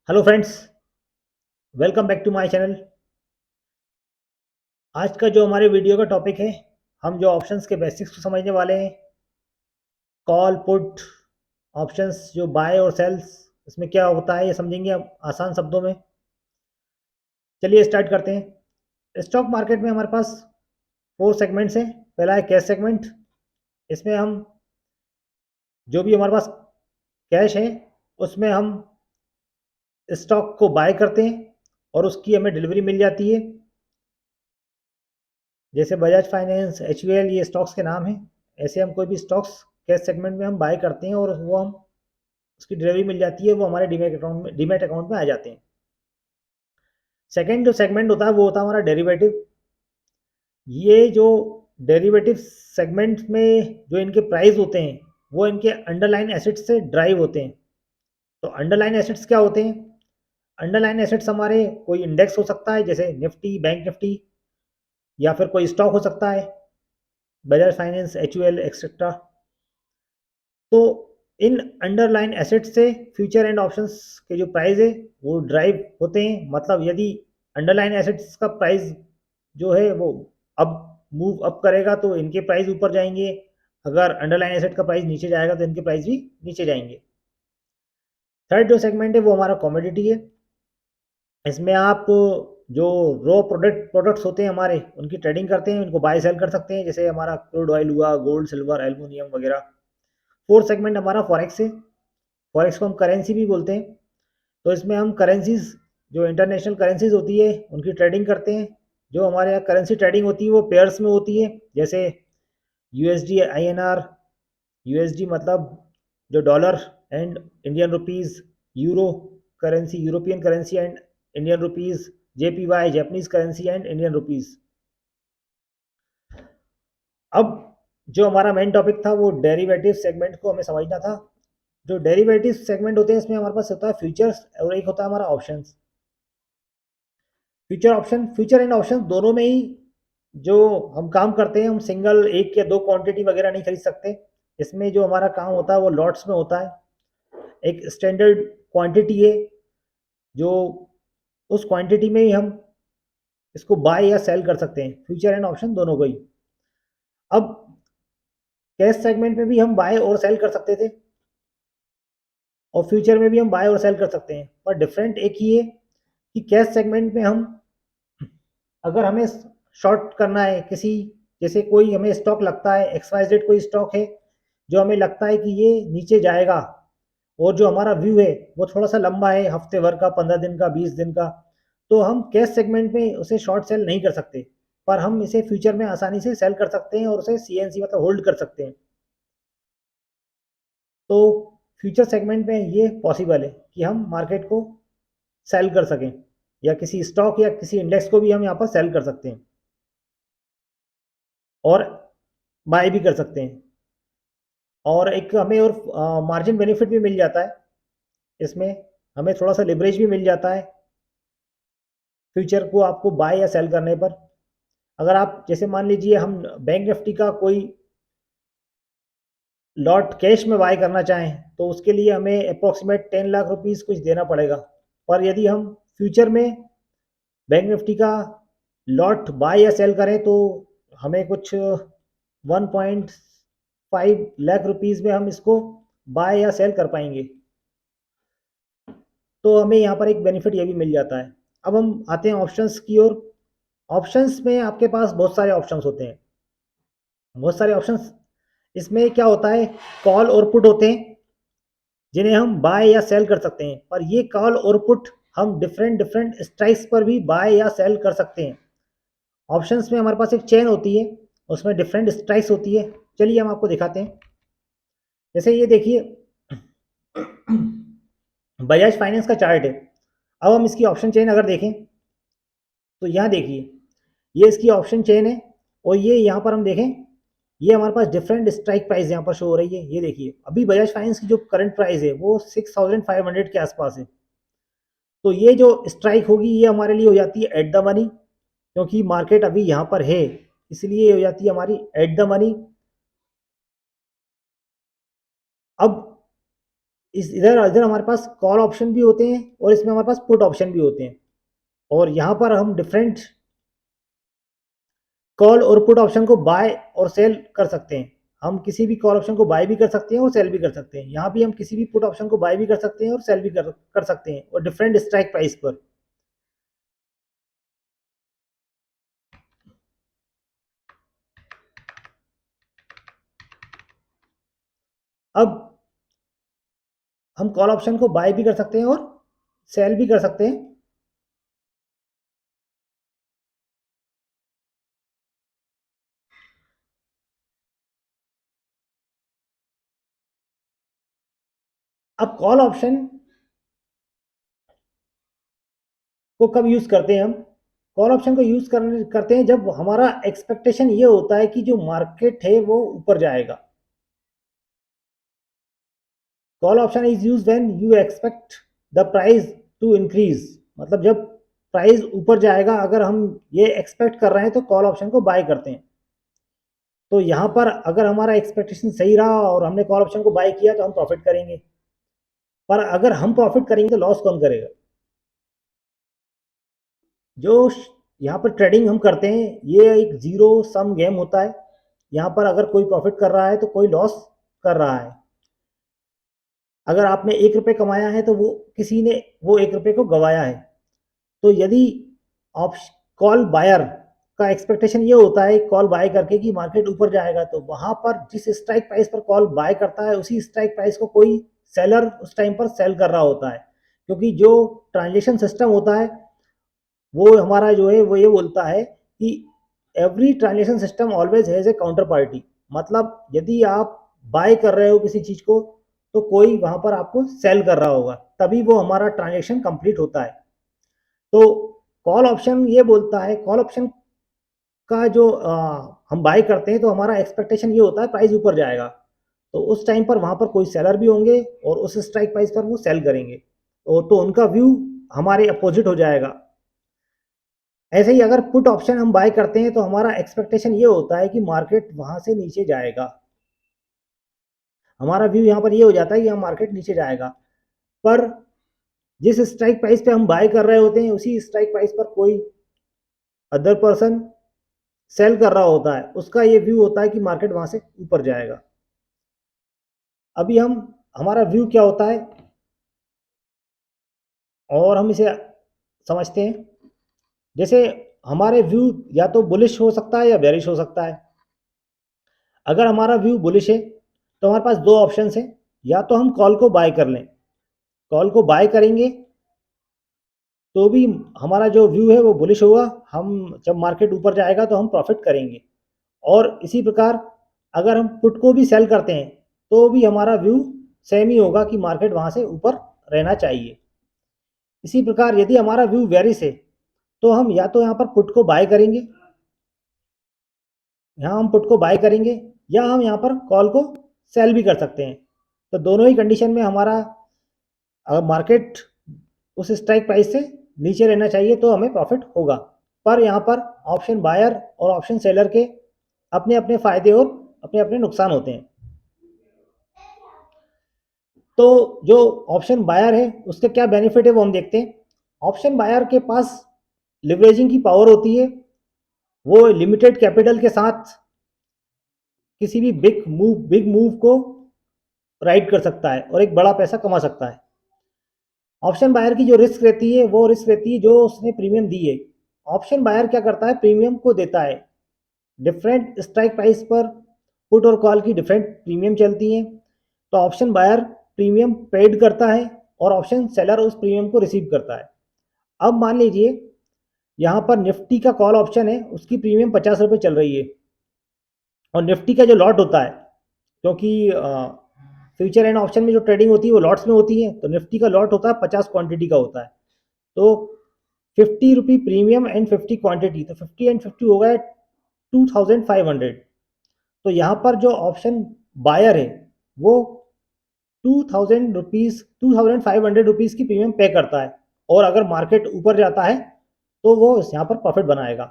Hello friends, welcome back to my channel. आज का जो हमारे वीडियो का टॉपिक है, हम जो ऑप्शंस के बेसिक्स को समझने वाले हैं। कॉल पुट ऑप्शंस, जो बाय और सेल्स, इसमें क्या होता है ये समझेंगे अब आसान शब्दों में। चलिए स्टार्ट करते हैं। स्टॉक मार्केट में हमारे पास फोर सेगमेंट्स हैं। पहला है कैश सेगमेंट। इसमें हम जो भी हमारे पास कैश है उसमें हम स्टॉक को बाय करते हैं और उसकी हमें डिलीवरी मिल जाती है। जैसे बजाज फाइनेंस, एचयूएल, ये स्टॉक्स के नाम हैं। ऐसे हम कोई भी स्टॉक्स कैश सेगमेंट में हम बाय करते हैं और वो हम उसकी डिलीवरी मिल जाती है, वो हमारे डीमैट अकाउंट में आ जाते हैं। सेकंड जो सेगमेंट होता है वो होता है हमारा डेरिवेटिव। ये जो डेरिवेटिव सेगमेंट में जो इनके प्राइस होते हैं वो इनके अंडरलाइन एसेट्स से ड्राइव होते हैं। तो अंडरलाइन एसेट्स क्या होते हैं? अंडरलाइन एसेट्स हमारे कोई इंडेक्स हो सकता है, जैसे निफ्टी, बैंक निफ्टी, या फिर कोई स्टॉक हो सकता है, बजाज फाइनेंस, एचयूएल एक्सेट्रा। तो इन अंडरलाइन एसेट से फ्यूचर एंड ऑप्शंस के जो प्राइस है वो ड्राइव होते हैं। मतलब यदि अंडरलाइन एसेट्स का प्राइस जो है वो अब मूव अप करेगा तो इनके प्राइस ऊपर जाएंगे। अगर अंडरलाइन एसेट का प्राइस नीचे जाएगा तो इनके प्राइस भी नीचे जाएंगे। थर्ड जो सेगमेंट है वो हमारा कमोडिटी है। इसमें आप जो रॉ प्रोडक्ट्स होते हैं हमारे, उनकी ट्रेडिंग करते हैं, उनको बाय सेल कर सकते हैं, जैसे हमारा क्रूड ऑयल हुआ, गोल्ड, सिल्वर, एल्युमिनियम वगैरह। फोर्थ सेगमेंट हमारा फॉरेक्स है। फॉरेक्स को हम करेंसी भी बोलते हैं। तो इसमें हम करेंसीज, जो इंटरनेशनल करेंसीज होती है, उनकी ट्रेडिंग करते हैं। जो हमारे यहाँ करेंसी ट्रेडिंग होती है वो पेयर्स में होती है, जैसे यूएसडी, आईएनआर। यूएसडी मतलब जो dollar, and Indian rupees, euro currency, European currency, and Indian rupees, JPY, Japanese currency, and Indian rupees. अब जो हमारा मेन टॉपिक था वो डेरिवेटिव सेगमेंट को हमें समझना था। जो डेरिवेटिव सेगमेंट होते हैं इसमें हमारे पास होता है फ्यूचर्स और एक होता है हमारा ऑप्शंस। फ्यूचर एंड ऑप्शन दोनों में ही जो हम काम करते हैं, हम सिंगल एक या दो क्वांटिटी वगैरह नहीं खरीद सकते। इसमें जो हमारा काम होता है वो लॉट्स में होता है। एक स्टैंडर्ड क्वांटिटी है, जो उस क्वांटिटी में ही हम इसको बाय या सेल कर सकते हैं, फ्यूचर एंड ऑप्शन दोनों को ही। अब कैश सेगमेंट में भी हम बाय और सेल कर सकते थे, और फ्यूचर में भी हम बाय और सेल कर सकते हैं, पर डिफरेंट एक ही है कि कैश सेगमेंट में हम, अगर हमें शॉर्ट करना है किसी, जैसे कोई हमें स्टॉक लगता है, XYZ कोई स्टॉक है जो हमें लगता है कि ये नीचे जाएगा, और जो हमारा व्यू है वो थोड़ा सा लंबा है, हफ्ते भर का, 15 दिन का, 20 दिन का, तो हम कैश सेगमेंट में उसे शॉर्ट सेल नहीं कर सकते। पर हम इसे फ्यूचर में आसानी से सेल कर सकते हैं और उसे CNC मतलब होल्ड कर सकते हैं। तो फ्यूचर सेगमेंट में ये पॉसिबल है कि हम मार्केट को सेल कर सकें, या किसी स्टॉक या किसी इंडेक्स को भी हम यहाँ पर सेल कर सकते हैं और बाय भी कर सकते हैं। और एक हमें और मार्जिन बेनिफिट भी मिल जाता है इसमें। हमें थोड़ा सा लिवरेज भी मिल जाता है फ्यूचर को आपको बाय या सेल करने पर। अगर आप, जैसे मान लीजिए हम बैंक निफ्टी का कोई लॉट कैश में बाय करना चाहें, तो उसके लिए हमें अप्रोक्सीमेट 10 लाख रुपीज़ कुछ देना पड़ेगा। पर यदि हम फ्यूचर में बैंक निफ्टी का लॉट बाय या सेल करें तो हमें कुछ 1.5 लाख रुपीज़ में हम इसको बाय या सेल कर पाएंगे। तो हमें यहाँ पर एक बेनिफिट ये भी मिल जाता है। अब हम आते हैं ऑप्शंस की ओर। ऑप्शंस में आपके पास बहुत सारे ऑप्शंस होते हैं, बहुत सारे ऑप्शंस। इसमें क्या होता है, कॉल और पुट होते हैं जिन्हें हम बाय या सेल कर सकते हैं। पर ये कॉल और पुट हम डिफरेंट डिफरेंट स्ट्राइक्स पर भी बाय या सेल कर सकते हैं। ऑप्शंस में हमारे पास एक चेन होती है, उसमें डिफरेंट स्ट्राइक्स होती है। चलिए हम आपको दिखाते हैं। जैसे ये देखिए, बजाज फाइनेंस का चार्ट है। अब हम इसकी ऑप्शन चेन अगर देखें तो यहाँ देखिए, ये इसकी ऑप्शन चेन है। और ये यहाँ पर हम देखें, ये हमारे पास डिफरेंट स्ट्राइक प्राइस यहाँ पर शो हो रही है। ये देखिए, अभी बजाज फाइनेंस की जो करंट प्राइस है वो 6500 के आसपास है। तो ये जो स्ट्राइक होगी ये हमारे लिए हो जाती है एट द मनी, क्योंकि मार्केट अभी यहाँ पर है, इसलिए ये हो जाती है हमारी एट द मनी। अब इधर इधर हमारे पास कॉल ऑप्शन भी होते हैं और इसमें हमारे पास पुट ऑप्शन भी होते हैं, और यहाँ पर हम डिफरेंट कॉल और पुट ऑप्शन को बाय और सेल कर सकते हैं। हम किसी भी कॉल ऑप्शन को बाय भी कर सकते हैं और सेल भी कर सकते हैं। यहाँ भी हम किसी भी पुट ऑप्शन को बाय भी कर सकते हैं और सेल भी कर सकते हैं, और डिफरेंट स्ट्राइक प्राइस पर। अब हम कॉल ऑप्शन को बाय भी कर सकते हैं और सेल भी कर सकते हैं। अब कॉल ऑप्शन को कब यूज करते हैं हम? कॉल ऑप्शन को यूज करते हैं जब हमारा एक्सपेक्टेशन ये होता है कि जो मार्केट है वो ऊपर जाएगा। Call option is use when you expect the price to increase, मतलब जब प्राइस ऊपर जाएगा अगर हम ये एक्सपेक्ट कर रहे हैं तो कॉल ऑप्शन को बाय करते हैं। तो यहाँ पर अगर हमारा एक्सपेक्टेशन सही रहा और हमने कॉल ऑप्शन को बाय किया तो हम प्रॉफिट करेंगे, पर अगर हम प्रॉफिट करेंगे तो लॉस कौन करेगा? जो यहाँ पर ट्रेडिंग हम करते हैं ये एक जीरो सम गेम होता है। यहाँ पर अगर कोई प्रॉफिट कर रहा है तो कोई लॉस कर रहा है। अगर आपने 1 रुपये कमाया है तो वो किसी ने वो 1 रुपये को गंवाया है। तो यदि ऑप्श कॉल बायर का एक्सपेक्टेशन ये होता है कॉल बाय करके कि मार्केट ऊपर जाएगा, तो वहाँ पर जिस स्ट्राइक प्राइस पर कॉल बाय करता है उसी स्ट्राइक प्राइस को कोई सेलर उस टाइम पर सेल कर रहा होता है। क्योंकि जो ट्रांजेक्शन सिस्टम होता है वो हमारा जो है वो ये बोलता है कि every transaction system always has a counter party. मतलब यदि आप बाय कर रहे हो किसी चीज़ को तो कोई वहाँ पर आपको सेल कर रहा होगा, तभी वो हमारा ट्रांजेक्शन कंप्लीट होता है। तो कॉल ऑप्शन ये बोलता है, कॉल ऑप्शन का जो हम बाय करते हैं तो हमारा एक्सपेक्टेशन ये होता है प्राइस ऊपर जाएगा, तो उस टाइम पर वहाँ पर कोई सेलर भी होंगे और उस स्ट्राइक प्राइस पर वो सेल करेंगे, तो उनका व्यू हमारे अपोजिट हो जाएगा। ऐसे ही अगर पुट ऑप्शन हम बाय करते हैं तो हमारा एक्सपेक्टेशन ये होता है कि मार्केट वहाँ से नीचे जाएगा। हमारा व्यू यहाँ पर ये हो जाता है कि हम मार्केट नीचे जाएगा, पर जिस स्ट्राइक प्राइस पे हम बाय कर रहे होते हैं उसी स्ट्राइक प्राइस पर कोई अदर पर्सन सेल कर रहा होता है, उसका ये व्यू होता है कि मार्केट वहाँ से ऊपर जाएगा। अभी हम हमारा व्यू क्या होता है और हम इसे समझते हैं। जैसे हमारे व्यू या तो बुलिश हो सकता है या बेरिश हो सकता है। अगर हमारा व्यू बुलिश है तो हमारे पास दो ऑप्शंस हैं, या तो हम कॉल को बाय कर लें, कॉल को बाय करेंगे तो भी हमारा जो व्यू है वो बुलिश होगा, हम जब मार्केट ऊपर जाएगा तो हम प्रॉफिट करेंगे। और इसी प्रकार अगर हम पुट को भी सेल करते हैं तो भी हमारा व्यू सेम ही होगा कि मार्केट वहाँ से ऊपर रहना चाहिए। इसी प्रकार यदि हमारा व्यू बेरिश है तो हम या तो यहाँ पर पुट को बाय करेंगे, यहाँ हम पुट को बाय करेंगे, या हम यहाँ पर कॉल को सेल भी कर सकते हैं। तो दोनों ही कंडीशन में हमारा अगर मार्केट उस स्ट्राइक प्राइस से नीचे रहना चाहिए तो हमें प्रॉफिट होगा। पर यहाँ पर ऑप्शन बायर और ऑप्शन सेलर के अपने अपने फ़ायदे और अपने अपने नुकसान होते हैं। तो जो ऑप्शन बायर है उसके क्या बेनिफिट है वो हम देखते हैं। ऑप्शन बायर के पास लिवरेजिंग की पावर होती है, वो लिमिटेड कैपिटल के साथ किसी भी बिग मूव को राइड कर सकता है और एक बड़ा पैसा कमा सकता है। ऑप्शन बायर की जो रिस्क रहती है वो रिस्क रहती है जो उसने प्रीमियम दी है। ऑप्शन बायर क्या करता है, प्रीमियम को देता है। डिफरेंट स्ट्राइक प्राइस पर पुट और कॉल की डिफरेंट प्रीमियम चलती हैं, तो ऑप्शन बायर प्रीमियम पेड करता है और ऑप्शन सेलर उस प्रीमियम को रिसीव करता है। अब मान लीजिए यहाँ पर निफ्टी का कॉल ऑप्शन है, उसकी प्रीमियम 50 रुपये चल रही है, और निफ्टी का जो लॉट होता है, क्योंकि फ्यूचर एंड ऑप्शन में जो ट्रेडिंग होती है वो लॉट्स में होती है, तो निफ्टी का लॉट होता है 50 क्वांटिटी का होता है। तो 50 रुपी प्रीमियम एंड 50 क्वांटिटी, तो 50 एंड 50 हो गया 2500। तो यहाँ पर जो ऑप्शन बायर है वो 2500 रुपीज़ की प्रीमियम पे करता है, और अगर मार्केट ऊपर जाता है तो वो यहाँ पर प्रॉफिट बनाएगा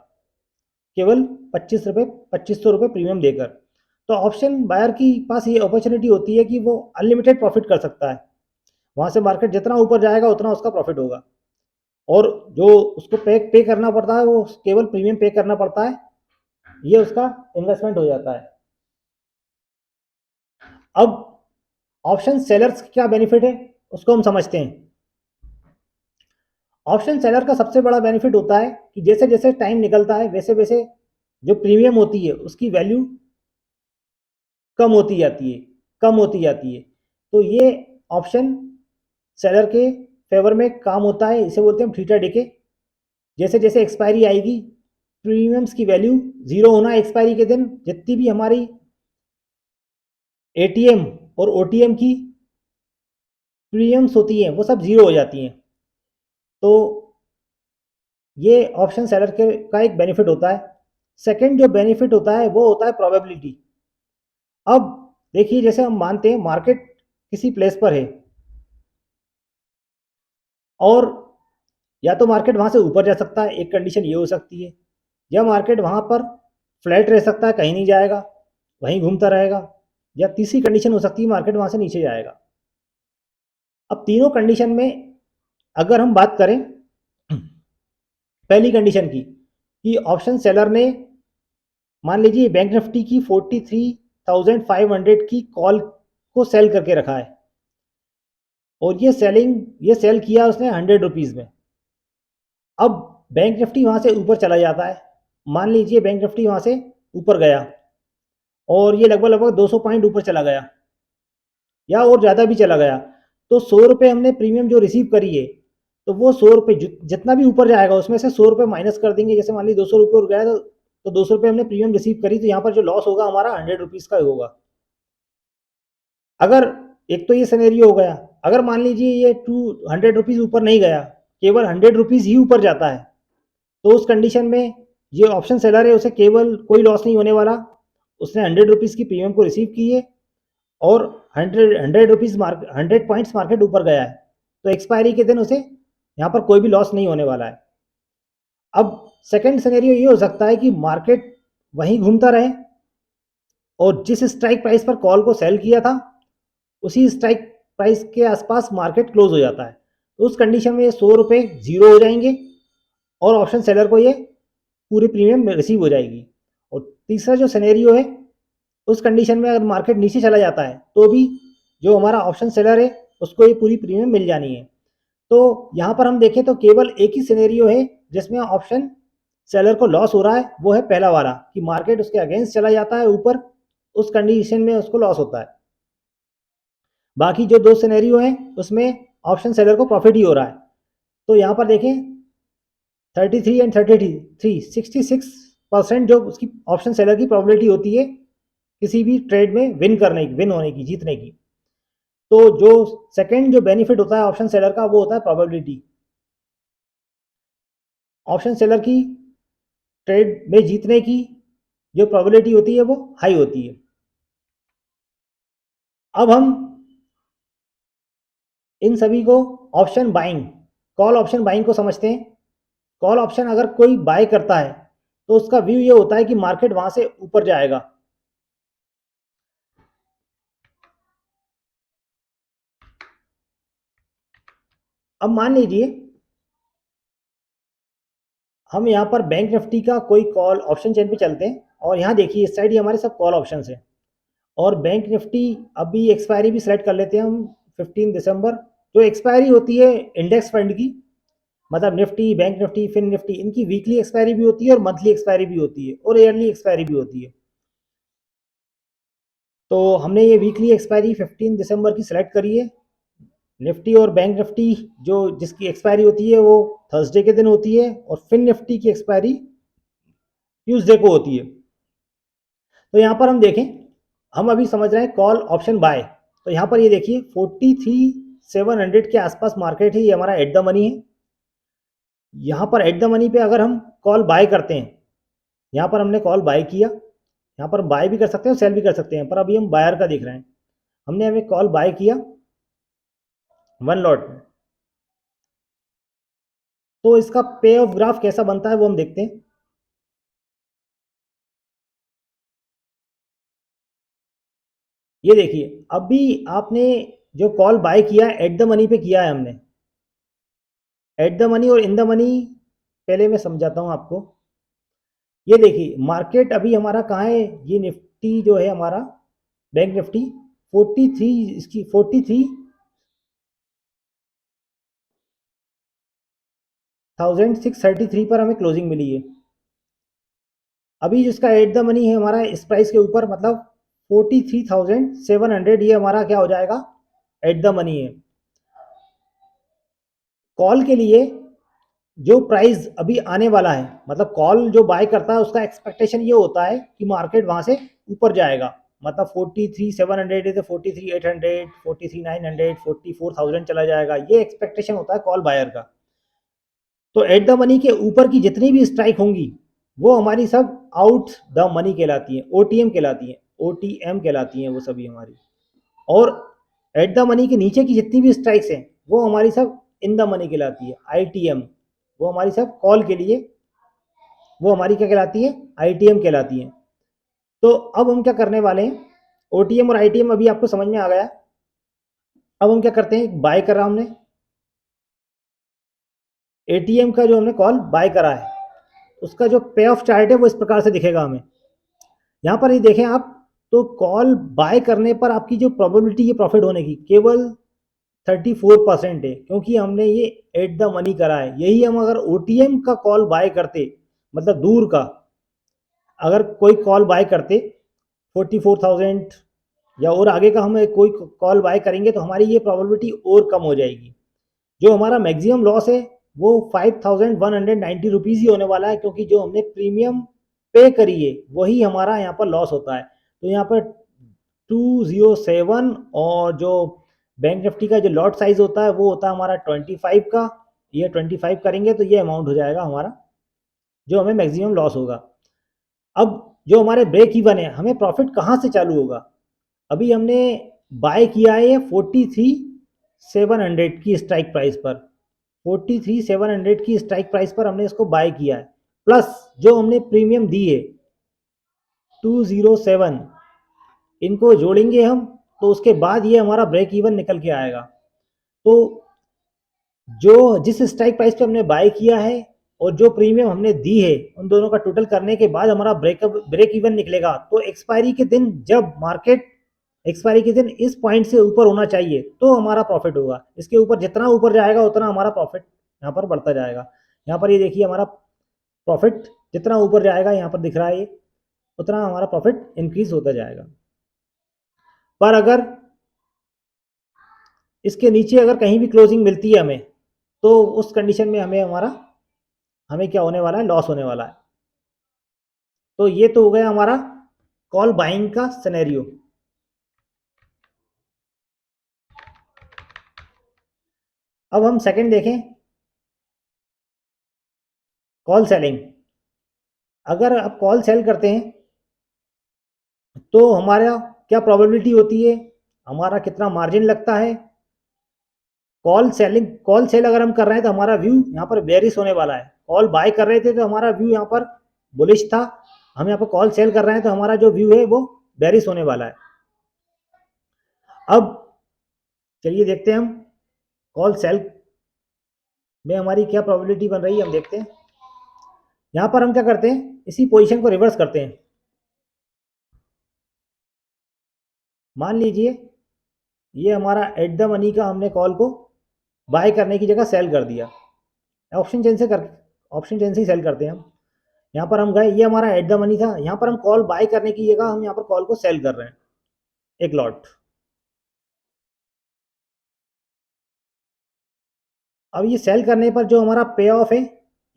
केवल 2500 रुपये प्रीमियम देकर। तो ऑप्शन बायर की पास ये अपॉर्चुनिटी होती है कि वो अनलिमिटेड प्रॉफिट कर सकता है। वहाँ से मार्केट जितना ऊपर जाएगा उतना उसका प्रॉफिट होगा, और जो उसको पे करना पड़ता है वो केवल प्रीमियम पे करना पड़ता है, ये उसका इन्वेस्टमेंट हो जाता है। अब ऑप्शन सेलर्स की क्या बेनिफिट है उसको हम समझते हैं। ऑप्शन सेलर का सबसे बड़ा बेनिफिट होता है कि जैसे जैसे टाइम निकलता है वैसे वैसे जो प्रीमियम होती है उसकी वैल्यू कम होती जाती है, कम होती जाती है। तो ये ऑप्शन सेलर के फेवर में काम होता है, इसे बोलते हैं थीटा डिके। जैसे जैसे एक्सपायरी आएगी प्रीमियम्स की वैल्यू जीरो होना एक्सपायरी के दिन, जितनी भी हमारी एटीएम और ओटीएम की प्रीमियम्स होती हैं वो सब जीरो हो जाती हैं। तो ये ऑप्शन सेलर के का एक बेनिफिट होता है। सेकंड जो बेनिफिट होता है वो होता है प्रोबेबिलिटी। अब देखिए जैसे हम मानते हैं मार्केट किसी प्लेस पर है, और या तो मार्केट वहां से ऊपर जा सकता है, एक कंडीशन ये हो सकती है, या मार्केट वहां पर फ्लैट रह सकता है, कहीं नहीं जाएगा, वहीं घूमता रहेगा, या तीसरी कंडीशन हो सकती है मार्केट वहां से नीचे जाएगा। अब तीनों कंडीशन में अगर हम बात करें पहली कंडीशन की, कि ऑप्शन सेलर ने मान लीजिए बैंक निफ्टी की 43,500 की कॉल को सेल करके रखा है, और ये सेल किया उसने 100 रुपीज़ में। अब बैंक निफ्टी वहां से ऊपर चला जाता है, मान लीजिए बैंक निफ्टी वहां से ऊपर गया और ये लगभग लगभग 200 पॉइंट ऊपर चला गया या और ज़्यादा भी चला गया, तो 100 रुपये हमने प्रीमियम जो रिसीव करी है, तो वो 100 रुपये जितना भी ऊपर जाएगा उसमें से 100 रुपये माइनस कर देंगे। जैसे मान लीजिए 200 रुपये गया तो 200 रुपये हमने प्रीमियम रिसीव करी, तो यहाँ पर जो लॉस होगा हमारा 100 रुपीज़ का होगा। अगर एक तो ये सिनेरियो हो गया, अगर मान लीजिए ये 200 रुपीज़ ऊपर नहीं गया, केवल 100 रुपीज़ ही ऊपर जाता है, तो उस कंडीशन में ये ऑप्शन सेलर है उसे केवल कोई लॉस नहीं होने वाला। उसने 100 रुपीज़ की प्रीमियम को रिसीव की है, और 100 पॉइंट्स मार्केट ऊपर गया है, तो एक्सपायरी के दिन उसे यहाँ पर कोई भी लॉस नहीं होने वाला है। अब सेकंड सिनेरियो ये हो सकता है कि मार्केट वहीं घूमता रहे, और जिस स्ट्राइक प्राइस पर कॉल को सेल किया था उसी स्ट्राइक प्राइस के आसपास मार्केट क्लोज हो जाता है, तो उस कंडीशन में 100 रुपये जीरो हो जाएंगे, और ऑप्शन सेलर को ये पूरी प्रीमियम रिसीव हो जाएगी। और तीसरा जो सिनेरियो है, उस कंडीशन में अगर मार्केट नीचे चला जाता है तो भी जो हमारा ऑप्शन सेलर है उसको ये पूरी प्रीमियम मिल जानी है। तो यहाँ पर हम देखें तो केवल एक ही सिनेरियो है जिसमें ऑप्शन सेलर को लॉस हो रहा है, वो है पहला वाला कि मार्केट उसके अगेंस्ट चला जाता है ऊपर, उस कंडीशन में उसको लॉस होता है। बाकी जो दो सिनेरियो हैं उसमें ऑप्शन सेलर को प्रॉफिट ही हो रहा है। तो यहाँ पर देखें 33 एंड 33 66% जो उसकी ऑप्शन सेलर की प्रोबेबिलिटी होती है किसी भी ट्रेड में विन होने की, जीतने की। तो जो सेकंड जो बेनिफिट होता है ऑप्शन सेलर का वो होता है प्रोबेबिलिटी। ऑप्शन सेलर की ट्रेड में जीतने की जो प्रोबेबिलिटी होती है वो हाई होती है। अब हम इन सभी को option buying, call option buying को समझते हैं। कॉल ऑप्शन अगर कोई बाय करता है तो उसका व्यू ये होता है कि मार्केट वहां से ऊपर जाएगा। अब मान लीजिए हम यहाँ पर बैंक निफ्टी का कोई कॉल ऑप्शन चेन पे चलते हैं, और यहाँ देखिए इस साइड ये हमारे सब कॉल ऑप्शन है, और बैंक निफ्टी अभी एक्सपायरी भी सिलेक्ट कर लेते हैं हम 15 दिसंबर। जो एक्सपायरी होती है इंडेक्स फंड की, मतलब निफ्टी, बैंक निफ्टी, फिन निफ्टी, इनकी वीकली एक्सपायरी भी होती है और मंथली एक्सपायरी भी होती है और ईयरली एक्सपायरी भी होती है। तो हमने ये वीकली एक्सपायरी 15 दिसंबर की सिलेक्ट करी है। निफ्टी और बैंक निफ्टी जो जिसकी एक्सपायरी होती है वो थर्सडे के दिन होती है, और फिन निफ्टी की एक्सपायरी ट्यूसडे को होती है। तो यहाँ पर हम देखें, हम अभी समझ रहे हैं कॉल ऑप्शन बाय, तो यहाँ पर ये देखिए 43,700 के आसपास मार्केट है, ये हमारा एट द मनी है। यहाँ पर एट द मनी पे अगर हम कॉल बाय करते हैं, यहाँ पर हमने कॉल बाय किया, यहाँ पर बाय भी कर सकते हैं और सेल भी कर सकते हैं, पर अभी हम बायर का देख रहे हैं। हमने हमें कॉल बाय किया 1 लॉट में, तो इसका पे ऑफ ग्राफ कैसा बनता है वो हम देखते हैं। ये देखिए अभी आपने जो कॉल बाय किया है एट द मनी पे किया है हमने। एट द मनी और इन द मनी पहले मैं समझाता हूँ आपको। ये देखिए मार्केट अभी हमारा कहाँ है, ये निफ्टी जो है हमारा बैंक निफ्टी 43, इसकी 43,633 पर हमें क्लोजिंग मिली है। अभी जिसका एट द मनी है हमारा इस प्राइस के ऊपर, मतलब 43,700, ये हमारा क्या हो जाएगा, एट द मनी है। कॉल के लिए जो प्राइस अभी आने वाला है, मतलब कॉल जो बाय करता है उसका एक्सपेक्टेशन ये होता है कि मार्केट वहां से ऊपर जाएगा, मतलब 43,700 है तो 43,800, 43,900, 44,000 चला जाएगा, ये एक्सपेक्टेशन होता है कॉल बायर का। तो एट द मनी के ऊपर की जितनी भी स्ट्राइक होंगी वो हमारी सब आउट द मनी कहलाती हैं, ओटीएम कहलाती हैं, ओटीएम कहलाती हैं वो सभी हमारी। और एट द मनी के नीचे की जितनी भी स्ट्राइक्स हैं वो हमारी सब इन द मनी कहलाती है, आईटीएम। वो हमारी सब कॉल के लिए वो हमारी क्या कहलाती है, आईटीएम कहलाती है। तो अब हम क्या करने वाले हैं, ओटीएम और आईटीएम अभी आपको समझ में आ गया। अब हम क्या करते हैं, बाय करा हमने एटीएम का, जो हमने कॉल बाय करा है उसका जो पे ऑफ चार्ट है वो इस प्रकार से दिखेगा हमें। यहाँ पर ये देखें आप, तो कॉल बाय करने पर आपकी जो प्रोबेबिलिटी है प्रॉफिट होने की केवल 34% है, क्योंकि हमने ये एट द मनी करा है। यही हम अगर ओटीएम का कॉल बाय करते, मतलब दूर का अगर कोई कॉल बाय करते 44,000 या और आगे का हम कोई कॉल बाय करेंगे तो हमारी ये प्रोबेबिलिटी और कम हो जाएगी। जो हमारा मैक्सिमम लॉस है वो 5,190 रुपीज़ ही होने वाला है, क्योंकि जो हमने प्रीमियम पे करी है वही हमारा यहाँ पर लॉस होता है। तो यहाँ पर 207 और जो बैंक निफ्टी का जो लॉट साइज होता है वो होता है हमारा 25 का। ये 25 करेंगे तो ये अमाउंट हो जाएगा हमारा जो हमें मैक्सिमम लॉस होगा। अब जो हमारे ब्रेक इवन है, हमें प्रॉफिट कहाँ से चालू होगा। अभी हमने बाय किया है 43,700 की स्ट्राइक प्राइस पर, 43,700 की स्ट्राइक प्राइस पर हमने इसको बाय किया है, प्लस जो हमने प्रीमियम दी है 207, इनको जोड़ेंगे हम तो उसके बाद ये हमारा ब्रेक इवन निकल के आएगा। तो जो जिस स्ट्राइक प्राइस पे हमने बाय किया है और जो प्रीमियम हमने दी है उन दोनों का टोटल करने के बाद हमारा ब्रेक इवन निकलेगा। तो एक्सपायरी के दिन जब मार्केट एक्सपायरी के दिन इस पॉइंट से ऊपर होना चाहिए तो हमारा प्रॉफिट होगा। इसके ऊपर जितना ऊपर जाएगा उतना हमारा प्रॉफिट यहाँ पर बढ़ता जाएगा। यहाँ पर ये देखिए हमारा प्रॉफिट जितना ऊपर जाएगा यहाँ पर दिख रहा है ये, उतना हमारा प्रॉफिट इंक्रीज होता जाएगा। पर अगर इसके नीचे अगर कहीं भी क्लोजिंग मिलती है हमें, तो उस कंडीशन में हमें क्या होने वाला है, लॉस होने वाला है। तो ये तो हो गया हमारा कॉल बाइंग का सिनेरियो। अब हम सेकंड देखें, कॉल सेलिंग। अगर आप कॉल सेल करते हैं तो हमारा क्या प्रोबेबिलिटी होती है, हमारा कितना मार्जिन लगता है। कॉल सेल अगर हम कर रहे हैं तो हमारा व्यू यहाँ पर बेरिश होने वाला है। कॉल बाय कर रहे थे तो हमारा व्यू यहाँ पर बुलिश था, हम यहाँ पर कॉल सेल कर रहे हैं तो हमारा जो व्यू है वो बेरिश होने वाला है। अब चलिए देखते हैं हम कॉल सेल में हमारी क्या प्रोबेबिलिटी बन रही है, हम देखते हैं। यहाँ पर हम क्या करते हैं, इसी पोजीशन को रिवर्स करते हैं। मान लीजिए ये हमारा एट द मनी का हमने कॉल को बाय करने की जगह सेल कर दिया। ऑप्शन चेंज से ही सेल करते हैं हम। यहाँ पर हम गए, ये हमारा एट द मनी था, यहाँ पर हम कॉल बाय करने की जगह हम यहाँ पर कॉल को सेल कर रहे हैं एक लॉट। अब ये सेल करने पर जो हमारा पे ऑफ है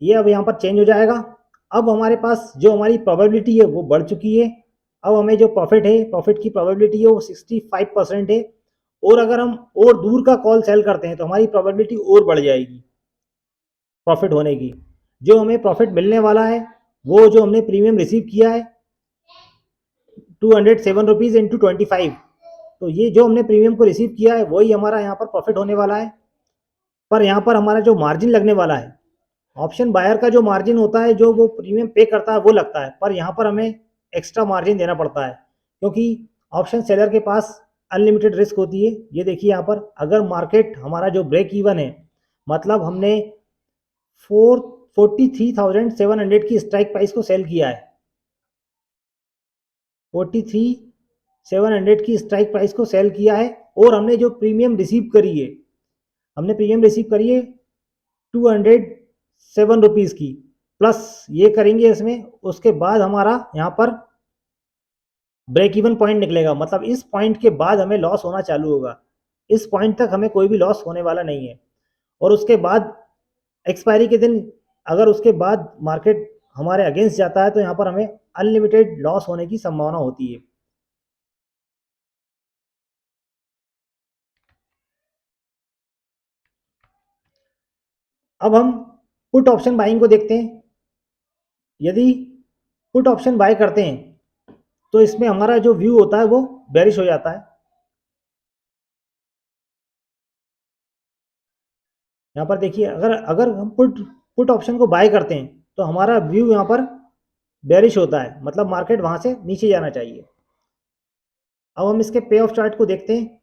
ये अब यहाँ पर चेंज हो जाएगा। अब हमारे पास जो हमारी प्रोबेबिलिटी है वो बढ़ चुकी है। अब हमें जो प्रॉफिट की प्रोबेबिलिटी है वो 65% है। और अगर हम और दूर का कॉल सेल करते हैं तो हमारी प्रोबेबिलिटी और बढ़ जाएगी प्रॉफिट होने की। जो हमें प्रॉफिट मिलने वाला है वो जो हमने प्रीमियम रिसीव किया है 207 रुपीज़ इंटू 25, तो ये जो हमने प्रीमियम को रिसीव किया है वही हमारा यहाँ पर प्रॉफिट होने वाला है। पर यहाँ पर हमारा जो मार्जिन लगने वाला है, ऑप्शन बायर का जो मार्जिन होता है जो वो प्रीमियम पे करता है वो लगता है, पर यहाँ पर हमें एक्स्ट्रा मार्जिन देना पड़ता है, क्योंकि ऑप्शन सेलर के पास अनलिमिटेड रिस्क होती है। ये देखिए यहाँ पर अगर मार्केट हमारा जो ब्रेक इवन है, मतलब हमने 43,700 की स्ट्राइक प्राइस को सेल किया है, 43,700 की स्ट्राइक प्राइस को सेल किया है, और हमने जो प्रीमियम रिसीव करी है, हमने प्रीमियम रिसीव करी है 207 रुपीज़ की, प्लस ये करेंगे इसमें, उसके बाद हमारा यहाँ पर ब्रेक इवन पॉइंट निकलेगा, मतलब इस पॉइंट के बाद हमें लॉस होना चालू होगा। इस पॉइंट तक हमें कोई भी लॉस होने वाला नहीं है, और उसके बाद एक्सपायरी के दिन अगर उसके बाद मार्केट हमारे अगेंस्ट जाता है तो यहाँ पर हमें अनलिमिटेड लॉस होने की संभावना होती है। अब हम पुट ऑप्शन बाइंग को देखते हैं। यदि पुट ऑप्शन बाय करते हैं तो इसमें हमारा जो व्यू होता है वो बेरिश हो जाता है। यहाँ पर देखिए, अगर अगर हम पुट पुट ऑप्शन को बाय करते हैं तो हमारा व्यू यहाँ पर बेरिश होता है, मतलब मार्केट वहाँ से नीचे जाना चाहिए। अब हम इसके पे ऑफ चार्ट को देखते हैं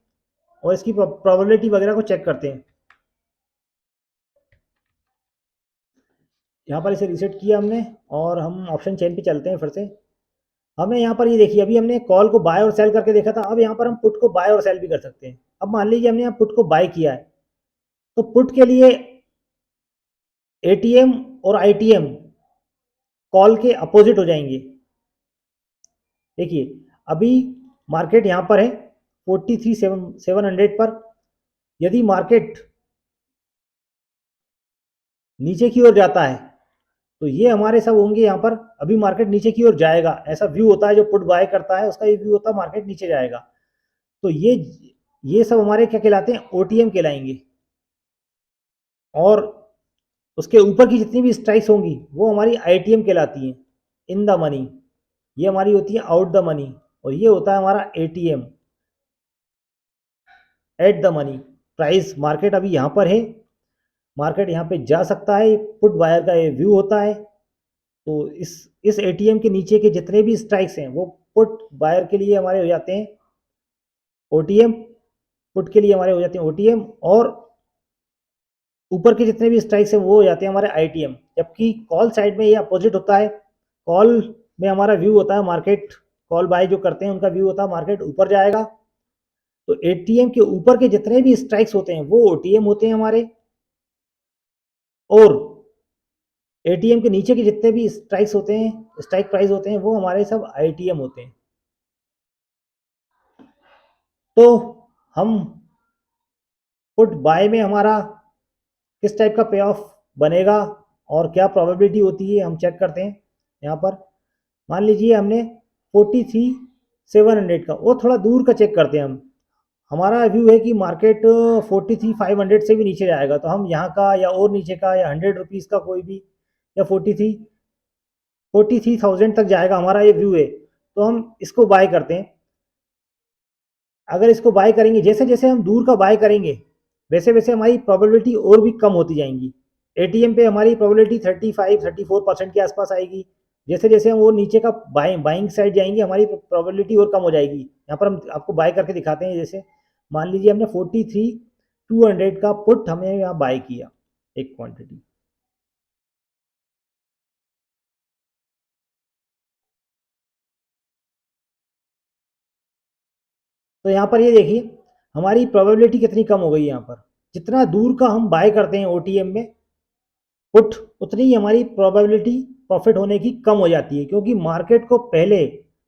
और इसकी प्रोबेबिलिटी वगैरह को चेक करते हैं। यहाँ पर इसे रीसेट किया हमने और हम ऑप्शन चेन पे चलते हैं फिर से। हमने यहाँ पर ये देखिए, अभी हमने कॉल को बाय और सेल करके देखा था, अब यहाँ पर हम पुट को बाय और सेल भी कर सकते हैं। अब मान लीजिए हमने यहाँ पुट को बाय किया है, तो पुट के लिए एटीएम और आईटीएम कॉल के अपोजिट हो जाएंगे। देखिए अभी मार्केट यहाँ पर है 43,700 पर। यदि मार्केट नीचे की ओर जाता है तो ये हमारे सब होंगे यहाँ पर, अभी मार्केट नीचे की ओर जाएगा, ऐसा व्यू होता है। जो पुट बाय करता है उसका ये व्यू होता है मार्केट नीचे जाएगा, तो ये सब हमारे क्या कहलाते हैं, ओटीएम कहलाएंगे। और उसके ऊपर की जितनी भी स्ट्राइक्स होंगी वो हमारी आईटीएम कहलाती हैं, इन द मनी। ये हमारी होती है आउट द मनी, और ये होता है हमारा ATM, at the money. Price market अभी यहाँ पर है, मार्केट यहाँ पे जा सकता है, पुट बायर का ये व्यू होता है। तो इस एटीएम के नीचे के जितने भी स्ट्राइक्स हैं वो पुट बायर के लिए हमारे हो जाते हैं ओटीएम, पुट के लिए हमारे हो जाते हैं ओटीएम, और ऊपर के जितने भी स्ट्राइक्स हैं वो हो जाते हैं हमारे आईटीएम। जबकि कॉल साइड में ये अपोजिट होता है। कॉल में हमारा व्यू होता है मार्केट, कॉल बाय जो करते हैं उनका व्यू होता है मार्केट ऊपर जाएगा। तो एटीएम के ऊपर के जितने भी स्ट्राइक्स होते हैं वो ओटीएम होते हैं हमारे, और एटीएम के नीचे के जितने भी स्ट्राइक्स होते हैं, स्ट्राइक प्राइस होते हैं, वो हमारे सब आईटीएम होते हैं। तो हम पुट बाय में हमारा किस टाइप का पे ऑफ बनेगा और क्या प्रोबेबिलिटी होती है हम चेक करते हैं। यहाँ पर मान लीजिए हमने 43,700 का, और थोड़ा दूर का चेक करते हैं हम। हमारा व्यू है कि मार्केट 43,500 से भी नीचे जाएगा, तो हम यहाँ का या और नीचे का या 100 रुपीज़ का कोई भी, या 43,000 तक जाएगा, हमारा ये व्यू है। तो हम इसको बाय करते हैं। अगर इसको बाय करेंगे, जैसे जैसे हम दूर का बाय करेंगे वैसे वैसे हमारी प्रोबेबिलिटी और भी कम होती जाएंगी। एटीएम पे हमारी प्रोबेबिलिटी 35-34% के आसपास आएगी। जैसे जैसे हम वो नीचे का बाइंग साइड जाएंगे हमारी प्रोबेबिलिटी और कम हो जाएगी। यहाँ पर हम आपको बाय करके दिखाते हैं। जैसे मान लीजिए हमने 43,200 का पुट हमने यहाँ बाय किया एक क्वांटिटी। तो यहाँ पर ये देखिए हमारी प्रोबेबिलिटी कितनी कम हो गई है। यहाँ पर जितना दूर का हम बाय करते हैं ओटीएम में पुट, उतनी ही हमारी प्रोबेबिलिटी प्रॉफिट होने की कम हो जाती है, क्योंकि मार्केट को पहले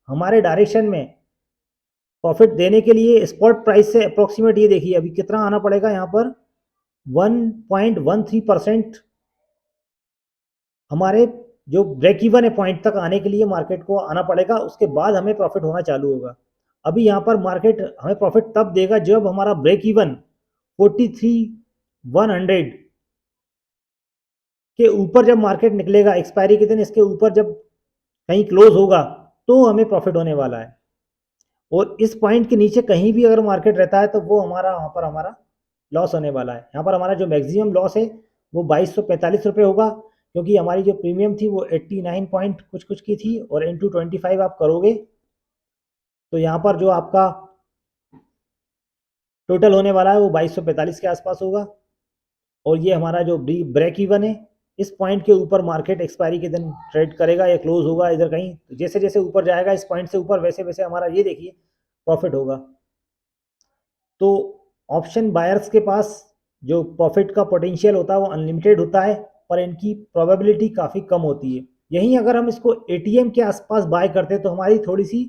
हमारे डायरेक्शन में प्रॉफिट देने के लिए स्पॉट प्राइस से अप्रोक्सीमेट, ये देखिए अभी कितना आना पड़ेगा यहाँ पर 1.13% हमारे जो ब्रेक इवन है पॉइंट तक आने के लिए मार्केट को आना पड़ेगा, उसके बाद हमें प्रॉफिट होना चालू होगा। अभी यहाँ पर मार्केट हमें प्रॉफिट तब देगा जब हमारा ब्रेक इवन 43,100 के ऊपर जब मार्केट निकलेगा, एक्सपायरी के दिन इसके ऊपर जब कहीं क्लोज होगा तो हमें प्रॉफिट होने वाला है। और इस पॉइंट के नीचे कहीं भी अगर मार्केट रहता है तो वो हमारा वहाँ पर हमारा लॉस होने वाला है। यहाँ पर हमारा जो मैक्सिमम लॉस है वो 2245 रुपये होगा, क्योंकि हमारी जो प्रीमियम थी वो 89 पॉइंट कुछ कुछ की थी, और इंटू 25 आप करोगे तो यहाँ पर जो आपका टोटल होने वाला है वो 2245 के आसपास होगा। और ये हमारा जो ब्रेक इवन है, इस पॉइंट के ऊपर मार्केट एक्सपायरी के दिन ट्रेड करेगा या क्लोज होगा इधर कहीं। जैसे जैसे ऊपर जाएगा इस पॉइंट से ऊपर, वैसे वैसे हमारा ये देखिए प्रॉफिट होगा। तो ऑप्शन बायर्स के पास जो प्रॉफिट का पोटेंशियल होता है वो अनलिमिटेड होता है, पर इनकी प्रोबेबिलिटी काफ़ी कम होती है। यहीं अगर हम इसको एटीएम के आसपास बाय करते तो हमारी थोड़ी सी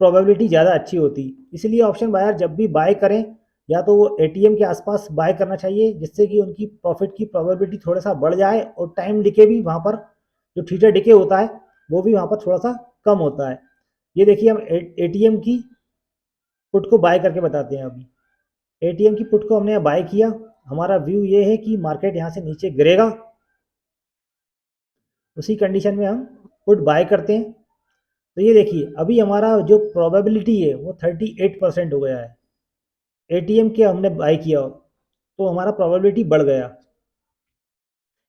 प्रोबेबिलिटी ज़्यादा अच्छी होती। इसलिए ऑप्शन बायर जब भी बाय करें या तो वो एटीएम के आसपास बाय करना चाहिए, जिससे कि उनकी प्रॉफिट की प्रोबेबिलिटी थोड़ा सा बढ़ जाए और टाइम डिके भी वहाँ पर, जो थीटा डिके होता है वो भी वहाँ पर थोड़ा सा कम होता है। ये देखिए हम एटीएम की पुट को बाय करके बताते हैं। अभी एटीएम की पुट को हमने बाय किया, हमारा व्यू ये है कि मार्केट यहाँ से नीचे गिरेगा, उसी कंडीशन में हम पुट बाय करते हैं। तो ये देखिए अभी हमारा जो प्रोबेबिलिटी है वो 38% हो गया है। एटीएम के हमने बाय किया तो हमारा प्रोबेबिलिटी बढ़ गया।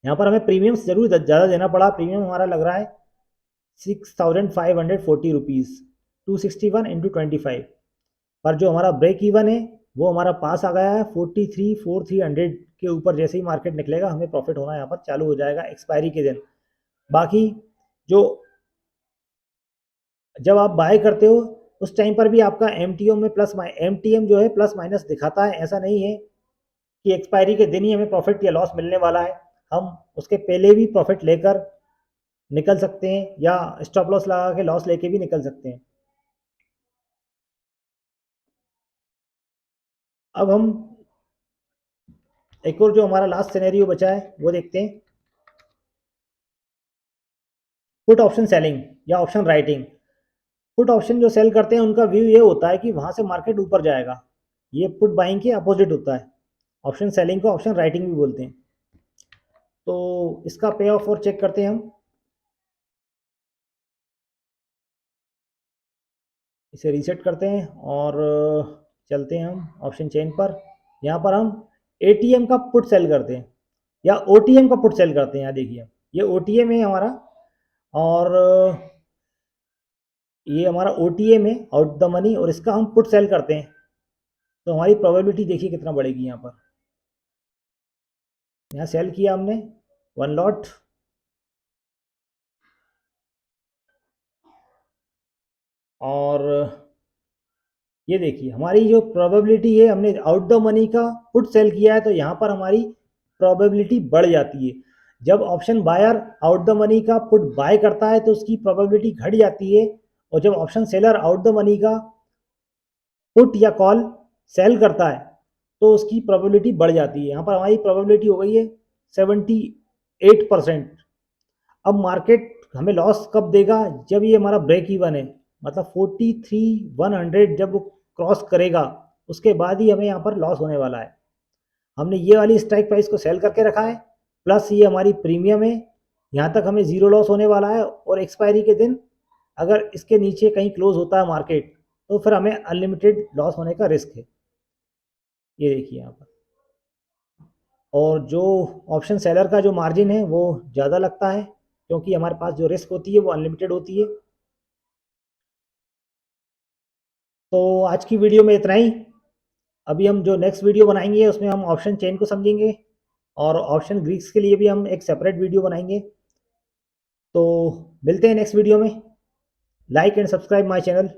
यहाँ पर हमें प्रीमियम्स जरूर ज़्यादा देना पड़ा। प्रीमियम हमारा लग रहा है 6540 रुपीज़, 261 × 25। पर जो हमारा ब्रेक इवन है वो हमारा पास आ गया है 43,400 के ऊपर। जैसे ही मार्केट निकलेगा हमें प्रॉफिट होना यहाँ पर चालू हो जाएगा एक्सपायरी के दिन। बाकी जो जब आप बाय करते हो उस टाइम पर भी आपका एमटीएम में एमटीएम जो है प्लस माइनस दिखाता है। ऐसा नहीं है कि एक्सपायरी के दिन ही हमें प्रॉफिट या लॉस मिलने वाला है। हम उसके पहले भी प्रॉफिट लेकर निकल सकते हैं या स्टॉप लॉस लगा के लॉस लेके भी निकल सकते हैं। अब हम एक और जो हमारा लास्ट सिनेरियो बचा है वो देखते हैं, पुट ऑप्शन सेलिंग या ऑप्शन राइटिंग। पुट ऑप्शन जो सेल करते हैं उनका व्यू ये होता है कि वहां से मार्केट ऊपर जाएगा। ये पुट बाइंग के अपोजिट होता है। ऑप्शन सेलिंग को ऑप्शन राइटिंग भी बोलते हैं। तो इसका पे ऑफ और चेक करते हैं हम। इसे रीसेट करते हैं और चलते हैं हम ऑप्शन चेन पर। यहाँ पर हम एटीएम का पुट सेल करते हैं या ओटीएम का पुट सेल करते हैं। यहाँ देखिए ये ओटीएम है हमारा और ये हमारा ओटीएम है, आउट द मनी, और इसका हम पुट सेल करते हैं। तो हमारी प्रोबेबिलिटी देखिए कितना बढ़ेगी। यहाँ पर यहाँ सेल किया हमने 1 लॉट और ये देखिए हमारी जो प्रोबेबिलिटी है, हमने आउट द मनी का पुट सेल किया है तो यहाँ पर हमारी प्रोबेबिलिटी बढ़ जाती है। जब option buyer out the money का पुट बाय करता है तो उसकी प्रोबेबिलिटी घट जाती है, और जब option seller out the money का पुट या कॉल सेल करता है तो उसकी प्रोबेबिलिटी बढ़ जाती है। यहाँ पर हमारी प्रोबेबिलिटी हो गई है 78%। अब मार्केट हमें लॉस कब देगा? जब ये हमारा ब्रेक इवन है, मतलब 43,100 जब वो क्रॉस करेगा उसके बाद ही हमें यहाँ पर लॉस होने वाला है। हमने ये वाली स्ट्राइक प्राइस को सेल करके रखा है, प्लस ये हमारी प्रीमियम है। यहाँ तक हमें ज़ीरो लॉस होने वाला है, और एक्सपायरी के दिन अगर इसके नीचे कहीं क्लोज होता है मार्केट तो फिर हमें अनलिमिटेड लॉस होने का रिस्क है। ये देखिए यहाँ पर। और जो ऑप्शन सेलर का जो मार्जिन है वो ज़्यादा लगता है, क्योंकि हमारे पास जो रिस्क होती है वो अनलिमिटेड होती है। तो आज की वीडियो में इतना ही। अभी हम जो नेक्स्ट वीडियो बनाएंगे उसमें हम ऑप्शन चेन को समझेंगे, और ऑप्शन ग्रीक्स के लिए भी हम एक सेपरेट वीडियो बनाएंगे। तो मिलते हैं नेक्स्ट वीडियो में। Like and subscribe my channel.